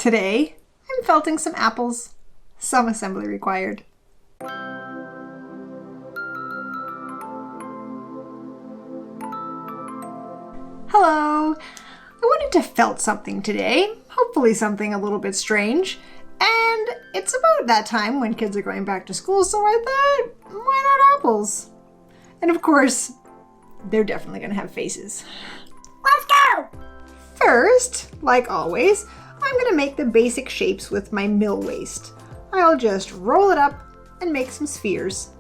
Today, I'm felting some apples. Some assembly required. Hello! I wanted to felt something today, hopefully something a little bit strange. And it's about that time when kids are going back to school, so I thought, why not apples? And of course, they're definitely going to have faces. Let's go! First, like always, I'm going to make the basic shapes with my mill waste. I'll just roll it up and make some spheres.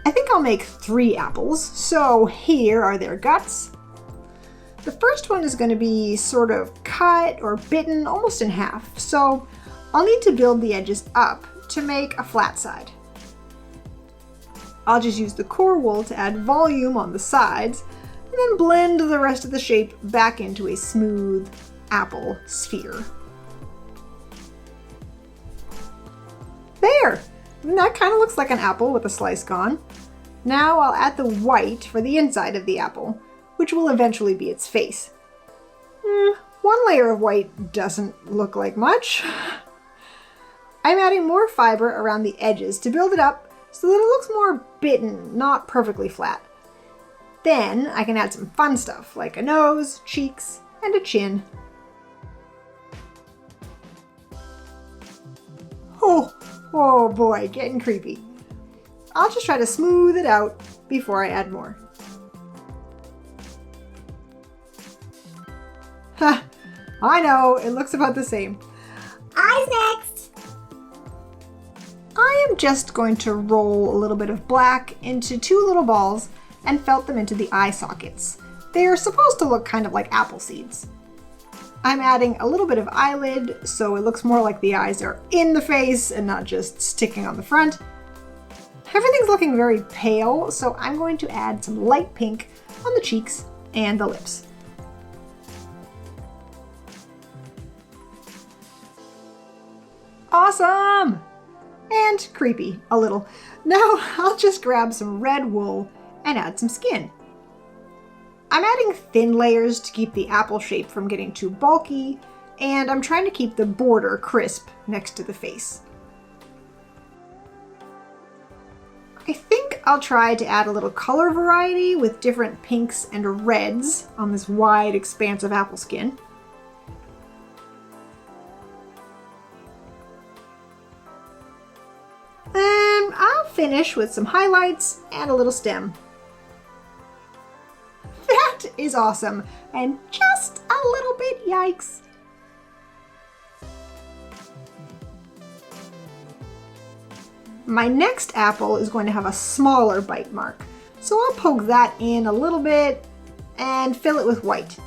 I think I'll make 3 apples, so here are their guts. The first one is going to be sort of cut or bitten almost in half, so I'll need to build the edges up to make a flat side. I'll just use the core wool to add volume on the sides, and then blend the rest of the shape back into a smooth apple sphere. There! That kind of looks like an apple with a slice gone. Now I'll add the white for the inside of the apple, which will eventually be its face. One layer of white doesn't look like much. I'm adding more fiber around the edges to build it up so that it looks more bitten, not perfectly flat. Then I can add some fun stuff like a nose, cheeks, and a chin. Oh boy, getting creepy. I'll just try to smooth it out before I add more. Ha! I know, it looks about the same. Eyes next! I am just going to roll a little bit of black into 2 little balls and felt them into the eye sockets. They are supposed to look kind of like apple seeds. I'm adding a little bit of eyelid so it looks more like the eyes are in the face and not just sticking on the front. Everything's looking very pale, so I'm going to add some light pink on the cheeks and the lips. Awesome! And creepy, a little. Now I'll just grab some red wool and add some skin. I'm adding thin layers to keep the apple shape from getting too bulky, and I'm trying to keep the border crisp next to the face. I think I'll try to add a little color variety with different pinks and reds on this wide expanse of apple skin. And I'll finish with some highlights and a little stem. That is awesome, and just a little bit yikes. My next apple is going to have a smaller bite mark, so I'll poke that in a little bit and fill it with white.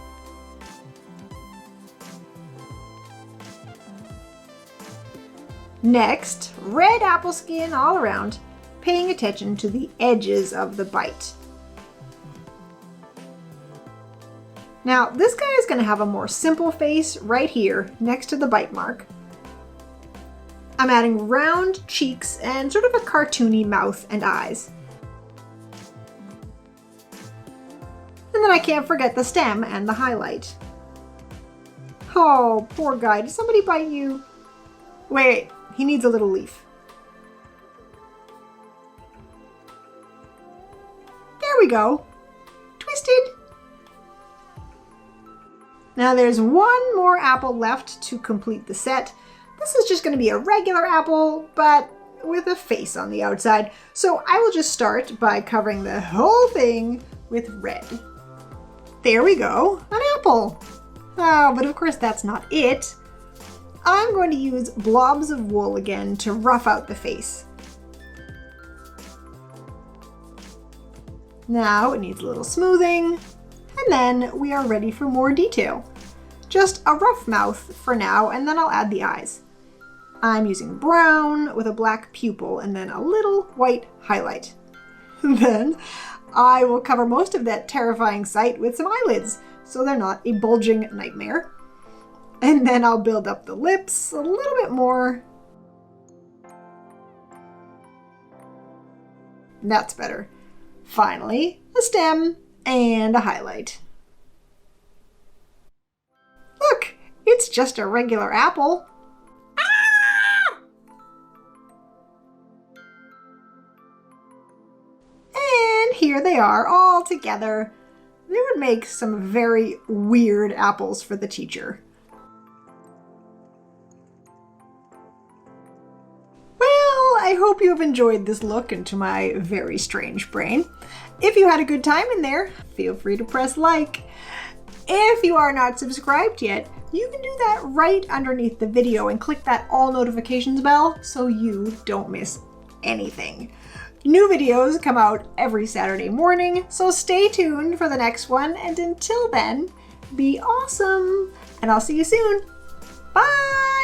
Next, red apple skin all around, paying attention to the edges of the bite. Now, this guy is going to have a more simple face right here next to the bite mark. I'm adding round cheeks and sort of a cartoony mouth and eyes. And then I can't forget the stem and the highlight. Oh, poor guy. Did somebody bite you? Wait, he needs a little leaf. There we go. Twisted. Now there's one more apple left to complete the set. This is just going to be a regular apple, but with a face on the outside. So I will just start by covering the whole thing with red. There we go, an apple. Oh, but of course that's not it. I'm going to use blobs of wool again to rough out the face. Now it needs a little smoothing. And then we are ready for more detail. Just a rough mouth for now, and then I'll add the eyes. I'm using brown with a black pupil and then a little white highlight. Then I will cover most of that terrifying sight with some eyelids, so they're not a bulging nightmare. And then I'll build up the lips a little bit more. That's better. Finally, a stem and a highlight. just a regular apple. And here they are all together. They would make some very weird apples for the teacher. I hope you have enjoyed this look into my very strange brain. If you had a good time in there, feel free to press like. If you are not subscribed yet, you can do that right underneath the video and click that all notifications bell so you don't miss anything. New videos come out every Saturday morning, so stay tuned for the next one, and until then, be awesome, and I'll see you soon. Bye!